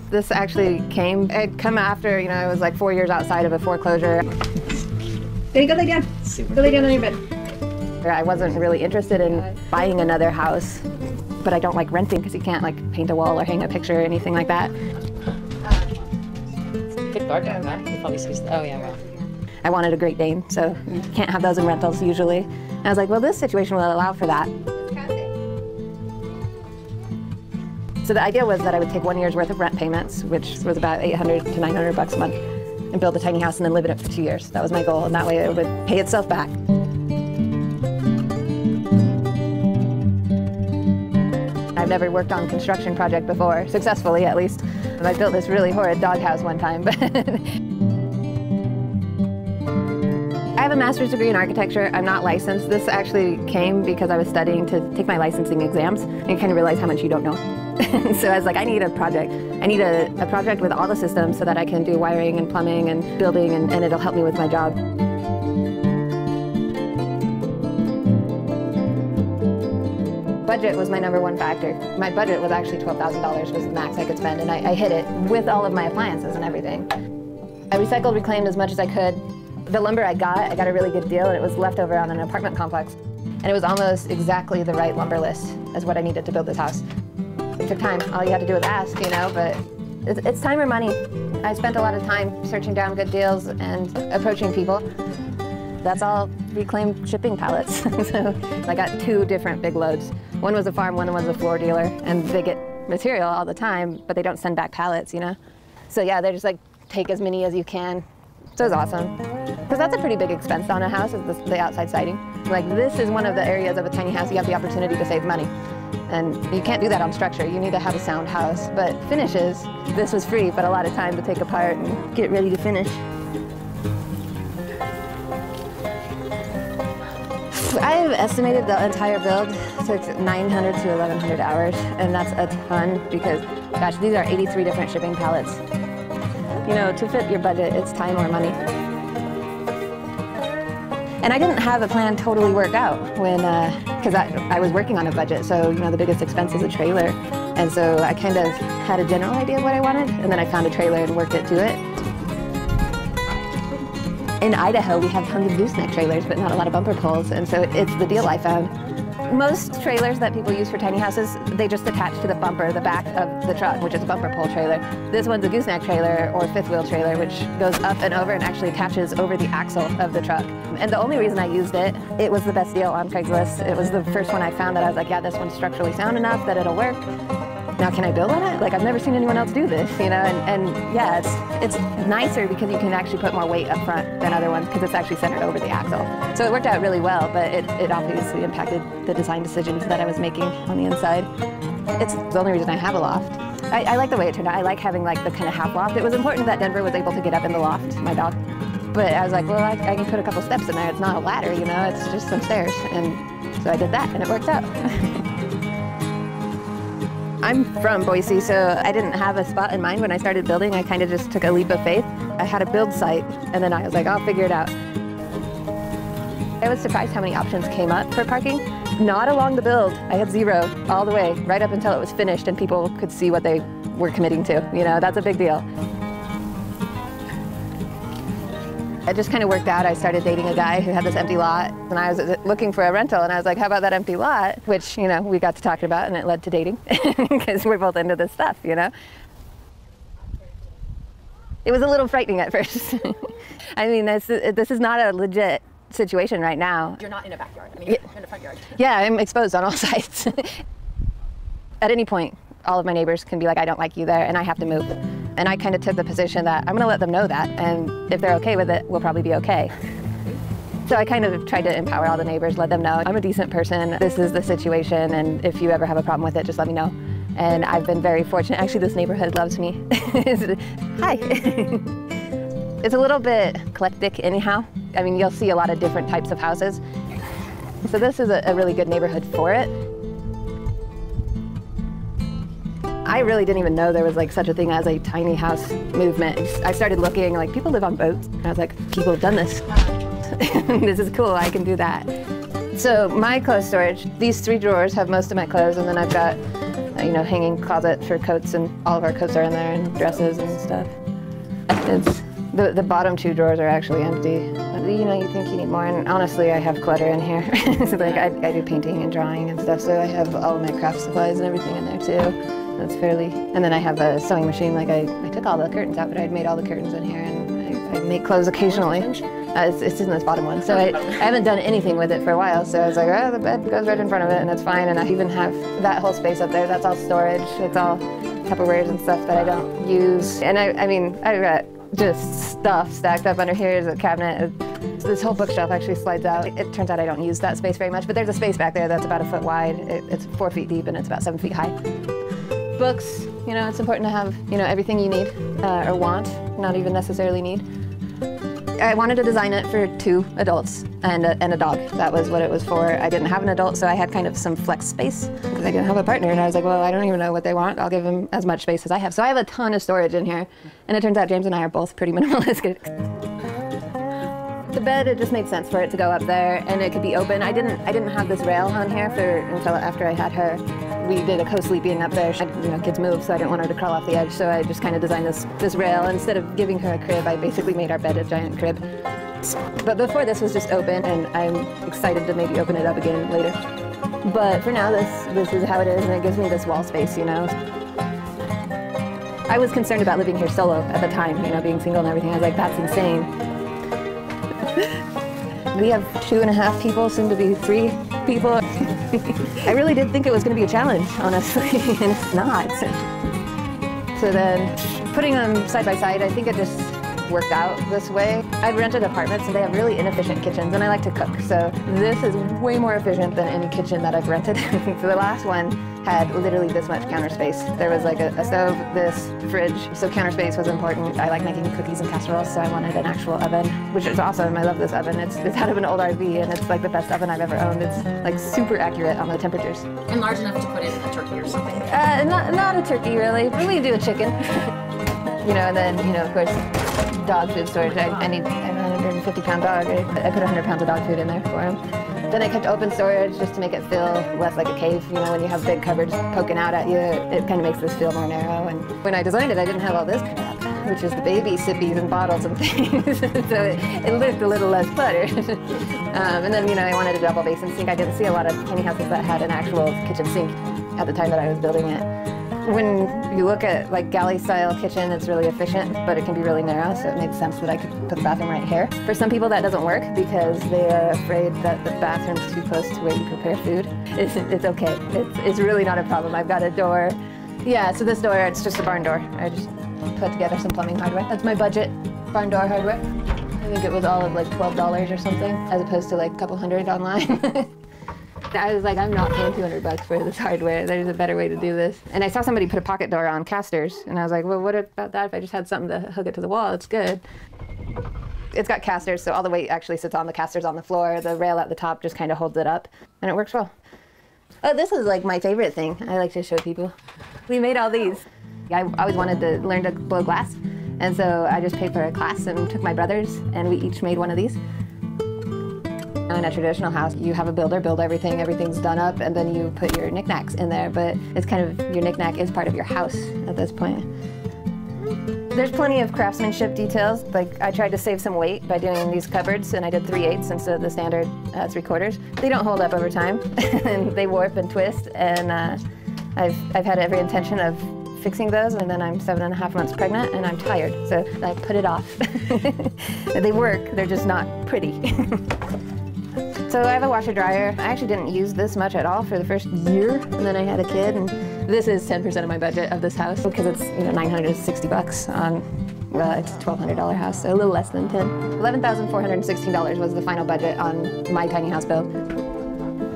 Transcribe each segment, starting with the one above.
This actually came, it come after, you know, I was like 4 years outside of a foreclosure. Go lay down. Go lay down on your bed. I wasn't really interested in buying another house, but I don't like renting because you can't like paint a wall or hang a picture or anything like that. Good garden, huh? You probably see, oh yeah, wow. I wanted a Great Dane, so you can't have those in rentals usually. And I was like, well, this situation will allow for that. So the idea was that I would take 1 year's worth of rent payments, which was about $800 to $900 a month, and build a tiny house and then live in it for 2 years. That was my goal, and that way it would pay itself back. I've never worked on a construction project before, successfully at least. And I built this really horrid doghouse one time, but I have a master's degree in architecture. I'm not licensed. This actually came because I was studying to take my licensing exams, and you kind of realize how much you don't know. So I was like, I need a project. I need a project with all the systems so that I can do wiring and plumbing and building, and it'll help me with my job. Budget was my #1 factor. My budget was actually $12,000 was the max I could spend, and I hit it with all of my appliances and everything. I recycled, reclaimed as much as I could. The lumber I got a really good deal, and it was left over on an apartment complex. And it was almost exactly the right lumber list as what I needed to build this house. It took time. All you had to do was ask, you know, but it's time or money. I spent a lot of time searching down good deals and approaching people. That's all reclaimed shipping pallets. So I got 2 different big loads. One was a farm, one was a floor dealer, and they get material all the time, but they don't send back pallets, you know? So yeah, they're just like, take as many as you can. So it was awesome. Because that's a pretty big expense on a house, is the outside siding. Like, this is one of the areas of a tiny house you have the opportunity to save money. And you can't do that on structure. You need to have a sound house. But finishes, this was free, but a lot of time to take apart and get ready to finish. I've estimated the entire build took 900 to 1,100 hours, and that's a ton because, gosh, these are 83 different shipping pallets. You know, to fit your budget, it's time or money. And I didn't have a plan totally work out when, because I was working on a budget, so, you know, the biggest expense is a trailer. And so I kind of had a general idea of what I wanted, and then I found a trailer and worked it to it. In Idaho, we have tons of gooseneck trailers, but not a lot of bumper poles, and so it's the deal I found. Most trailers that people use for tiny houses, they just attach to the bumper, the back of the truck, which is a bumper pole trailer. This one's a gooseneck trailer or fifth wheel trailer, which goes up and over and actually attaches over the axle of the truck. And the only reason I used it, it was the best deal on Craigslist. It was the first one I found that I was like, yeah, this one's structurally sound enough that it'll work. Now, can I build on it? Like, I've never seen anyone else do this, you know? And yeah, it's nicer because you can actually put more weight up front than other ones because it's actually centered over the axle. So it worked out really well, but it obviously impacted the design decisions that I was making on the inside. It's the only reason I have a loft. I like the way it turned out. I like having like the kind of half loft. It was important that Denver was able to get up in the loft, my dog. But I was like, well, I can put a couple steps in there. It's not a ladder, you know? It's just some stairs. And so I did that, and it worked out. I'm from Boise, so I didn't have a spot in mind when I started building. I kind of just took a leap of faith. I had a build site, and then I was like, I'll figure it out. I was surprised how many options came up for parking. Not along the build. I had 0 all the way, right up until it was finished and people could see what they were committing to. You know, that's a big deal. It just kind of worked out. I started dating a guy who had this empty lot, and I was looking for a rental, and I was like, how about that empty lot? Which, you know, we got to talking about, and it led to dating, because we're both into this stuff, you know? It was a little frightening at first. I mean, this is not a legit situation right now. You're not in a backyard, I mean, Yeah. you're in a front yard. Yeah, I'm exposed on all sides. At any point, all of my neighbors can be like, I don't like you there, and I have to move. And I kind of took the position that I'm gonna let them know that, and if they're okay with it, we'll probably be okay. So I kind of tried to empower all the neighbors, let them know I'm a decent person, this is the situation, and if you ever have a problem with it, just let me know. And I've been very fortunate. Actually, this neighborhood loves me. Hi. It's a little bit eclectic anyhow. I mean, you'll see a lot of different types of houses. So this is a really good neighborhood for it. I really didn't even know there was like such a thing as a tiny house movement. I started looking, like, people live on boats. And I was like, people have done this. This is cool, I can do that. So my clothes storage, these 3 drawers have most of my clothes, and then I've got you know, hanging closet for coats, and all of our coats are in there, and dresses and stuff. It's, the bottom 2 drawers are actually empty. You know, you think you need more, and honestly, I have clutter in here. So, like, I do painting and drawing and stuff, so I have all of my craft supplies and everything in there too. That's fairly, and then I have a sewing machine. Like, I took all the curtains out, but I'd made all the curtains in here, and I make clothes occasionally. It's in this bottom one, so I haven't done anything with it for a while, so I was like, oh, the bed goes right in front of it, and it's fine, and I even have that whole space up there. That's all storage. It's all Tupperwares and stuff that I don't use. And I mean, I've got just stuff stacked up under here. There's a cabinet. This whole bookshelf actually slides out. It turns out I don't use that space very much, but there's a space back there that's about 1 foot wide. It's 4 feet deep, and it's about 7 feet high. Books, you know, it's important to have, you know, everything you need or want, not even necessarily need. I wanted to design it for 2 adults and a dog. That was what it was for. I didn't have an adult, so I had kind of some flex space because I didn't have a partner, and I was like, well, I don't even know what they want. I'll give them as much space as I have. So I have a ton of storage in here, and it turns out James and I are both pretty minimalistic. The bed, it just made sense for it to go up there, and it could be open. I didn't have this rail on here until after I had her. We did a co-sleeping up there. You know, kids move, so I didn't want her to crawl off the edge, so I just kind of designed this rail. Instead of giving her a crib, I basically made our bed a giant crib. But before, this was just open, and I'm excited to maybe open it up again later. But for now, this is how it is, and it gives me this wall space, you know. I was concerned about living here solo at the time, you know, being single and everything. I was like, that's insane. We have 2.5 people, soon to be 3 people. I really did think it was going to be a challenge, honestly, and it's not. So then, putting them side by side, I think it just worked out this way. I've rented apartments, and they have really inefficient kitchens, and I like to cook, so this is way more efficient than any kitchen that I've rented. So the last one had literally this much counter space. There was like a stove, this fridge, so counter space was important. I like making cookies and casseroles, so I wanted an actual oven, which is awesome. I love this oven. It's out of an old RV, and it's like the best oven I've ever owned. It's like super accurate on the temperatures. And large enough to put in a turkey or something. Not a turkey, really. We do a chicken. You know, and then, you know, of course, dog food storage. I need a 150-pound dog. I put 100 pounds of dog food in there for him. Then I kept open storage just to make it feel less like a cave. You know, when you have big cupboards poking out at you, it kind of makes this feel more narrow. And when I designed it, I didn't have all this crap, which is the baby sippies and bottles and things. So it looked a little less cluttered. And then, you know, I wanted a double basin sink. I didn't see a lot of tiny houses that had an actual kitchen sink at the time that I was building it. When you look at like galley-style kitchen, it's really efficient, but it can be really narrow, so it made sense that I could put the bathroom right here. For some people, that doesn't work because they are afraid that the bathroom's too close to where you prepare food. It's okay. It's really not a problem. I've got a door. Yeah, so this door, it's just a barn door. I just put together some plumbing hardware. That's my budget barn door hardware. I think it was all of like $12 or something, as opposed to like a couple hundred online. I was like, I'm not paying $200 for this hardware. There's a better way to do this. And I saw somebody put a pocket door on casters, and I was like, well, what about that? If I just had something to hook it to the wall, it's good. It's got casters, so all the weight actually sits on the casters on the floor. The rail at the top just kind of holds it up, and it works well. Oh, this is like my favorite thing. I like to show people. We made all these. I always wanted to learn to blow glass, and so I just paid for a class and took my brothers, and we each made one of these. In a traditional house, you have a builder build everything, everything's done up, and then you put your knickknacks in there, but it's kind of, your knickknack is part of your house at this point. There's plenty of craftsmanship details. Like, I tried to save some weight by doing these cupboards, and I did 3/8 instead of the standard 3/4. They don't hold up over time, and they warp and twist, and I've had every intention of fixing those, and then I'm 7.5 months pregnant, and I'm tired, so I put it off. They work, they're just not pretty. So I have a washer dryer. I actually didn't use this much at all for the first year, and then I had a kid, and this is 10% of my budget of this house because it's, you know, $960 on, well, it's a $1,200 house, so a little less than 10. $11,416 was the final budget on my tiny house build,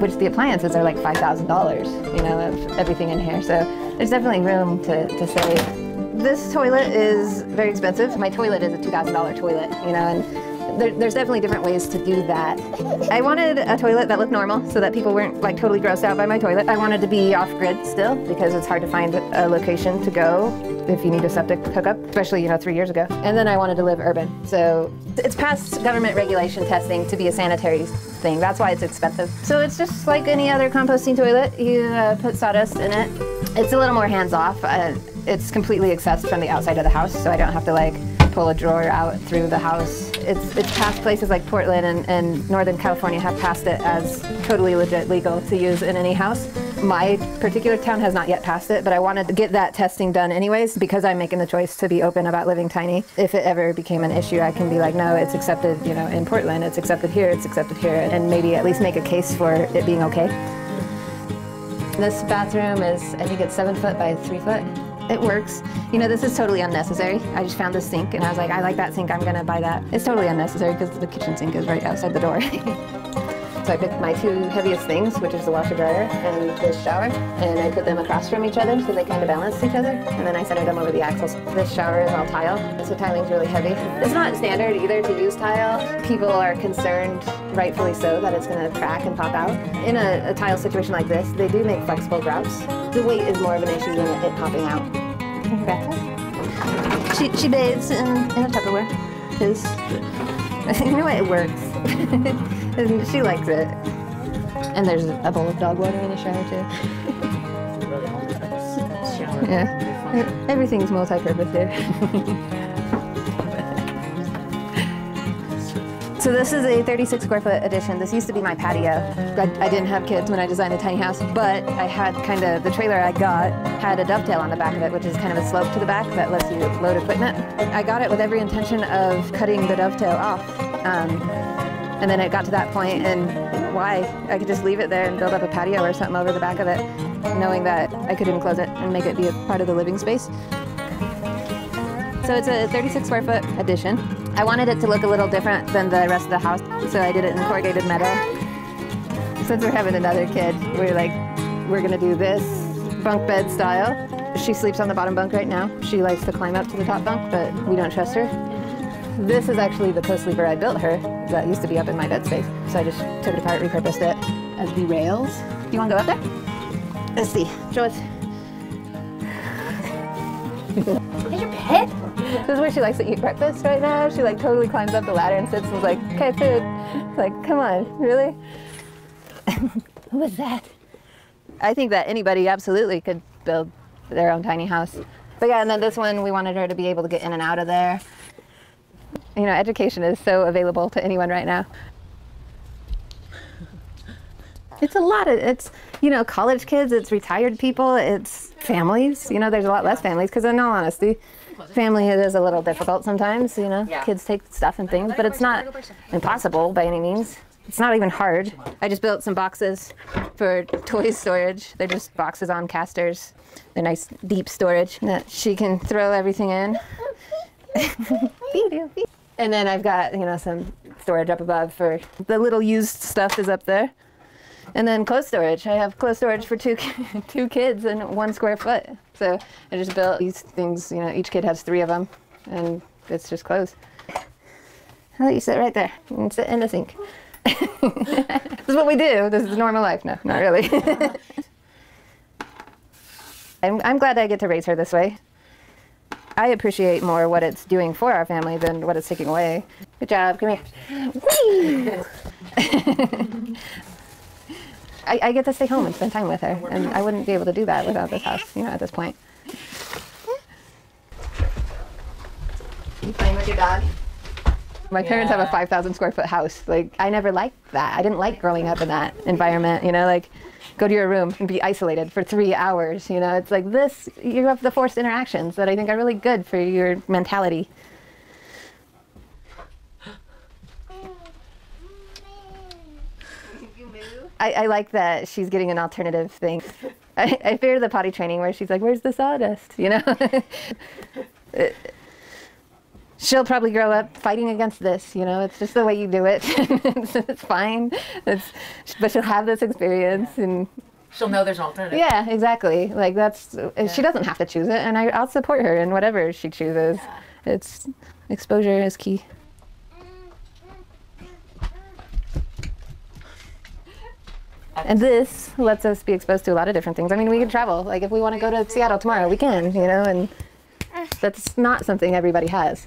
which the appliances are like $5,000, you know, of everything in here. So there's definitely room to save. This toilet is very expensive. My toilet is a $2,000 toilet, you know, and there's definitely different ways to do that. I wanted a toilet that looked normal so that people weren't like totally grossed out by my toilet. I wanted to be off-grid still because it's hard to find a location to go if you need a septic hookup, especially, you know, 3 years ago. And then I wanted to live urban. So it's past government regulation testing to be a sanitary thing. That's why it's expensive. So it's just like any other composting toilet. You put sawdust in it. It's a little more hands-off. It's completely accessed from the outside of the house, so I don't have to like pull a drawer out through the house. It's past places like Portland and Northern California have passed it as totally legit legal to use in any house. My particular town has not yet passed it, but I wanted to get that testing done anyways because I'm making the choice to be open about living tiny. If it ever became an issue, I can be like, no, it's accepted, you know, in Portland, it's accepted here, and maybe at least make a case for it being okay. This bathroom is, I think it's 7 foot by 3 foot. It works. You know, this is totally unnecessary. I just found this sink and I was like, I like that sink, I'm gonna buy that. It's totally unnecessary because the kitchen sink is right outside the door. So I picked my 2 heaviest things, which is the washer dryer and this shower, and I put them across from each other so they kind of balance each other. And then I centered them over the axles. This shower is all tile, so tiling's really heavy. It's not standard either to use tile. People are concerned, rightfully so, that it's gonna crack and pop out. In a tile situation like this, they do make flexible grouts. The weight is more of an issue than it popping out. She bathes in a Tupperware, because you know what, it works. And she likes it. And there's a bowl of dog water in the shower too. Yeah, everything's multi-purpose here. So this is a 36 square foot addition. This used to be my patio. I didn't have kids when I designed the tiny house, but I had kind of, the trailer I got had a dovetail on the back of it, which is kind of a slope to the back that lets you load equipment. I got it with every intention of cutting the dovetail off. And then it got to that point, and why? I could just leave it there and build up a patio or something over the back of it, knowing that I could enclose it and make it be a part of the living space. So it's a 36 square foot addition. I wanted it to look a little different than the rest of the house, so I did it in corrugated metal. Since we're having another kid, we're gonna do this bunk bed style. She sleeps on the bottom bunk right now. She likes to climb up to the top bunk, but we don't trust her. This is actually the co-sleeper I built her that used to be up in my bed space. So I just took it apart, repurposed it as the rails. Do you want to go up there? Let's see. Show us. Is your pet? This is where she likes to eat breakfast right now. She like totally climbs up the ladder and sits and is like, okay, food. It's like, come on, really? What was that? I think that anybody absolutely could build their own tiny house. But yeah, and then this one, we wanted her to be able to get in and out of there. You know, education is so available to anyone right now. It's a lot of, it's, you know, college kids, it's retired people, it's families. You know, there's a lot less families because in all honesty, family is a little difficult sometimes, you know. Kids take stuff and things, but it's not impossible by any means. It's not even hard. I just built some boxes for toy storage. They're just boxes on casters. They're nice deep storage that she can throw everything in. And then I've got, you know, some storage up above for the little used stuff is up there. And then clothes storage. I have clothes storage for two kids and 1 square foot. So I just built these things, you know, each kid has 3 of them and it's just clothes. I'll let you sit right there and sit in the sink. This is what we do. This is normal life. No, not really. I'm glad I get to raise her this way. I appreciate more what it's doing for our family than what it's taking away. Good job, come here. I get to stay home and spend time with her, and I wouldn't be able to do that without this house, you know, at this point. You playing with your dog? My parents have a 5,000 square foot house. Like, I never liked that. I didn't like growing up in that environment, you know, like, go to your room and be isolated for 3 hours, you know. It's like this, you have the forced interactions that I think are really good for your mentality. I like that she's getting an alternative thing. I fear the potty training where she's like, where's the sawdust, you know? She'll probably grow up fighting against this, you know, it's just the way you do it. It's fine, but she'll have this experience and She'll know there's an alternative. Yeah, exactly. Like that's, she doesn't have to choose it, and I'll support her in whatever she chooses. Yeah. It's, exposure is key. And this lets us be exposed to a lot of different things. I mean, we can travel. Like if we want to go to Seattle tomorrow, we can, you know, and that's not something everybody has.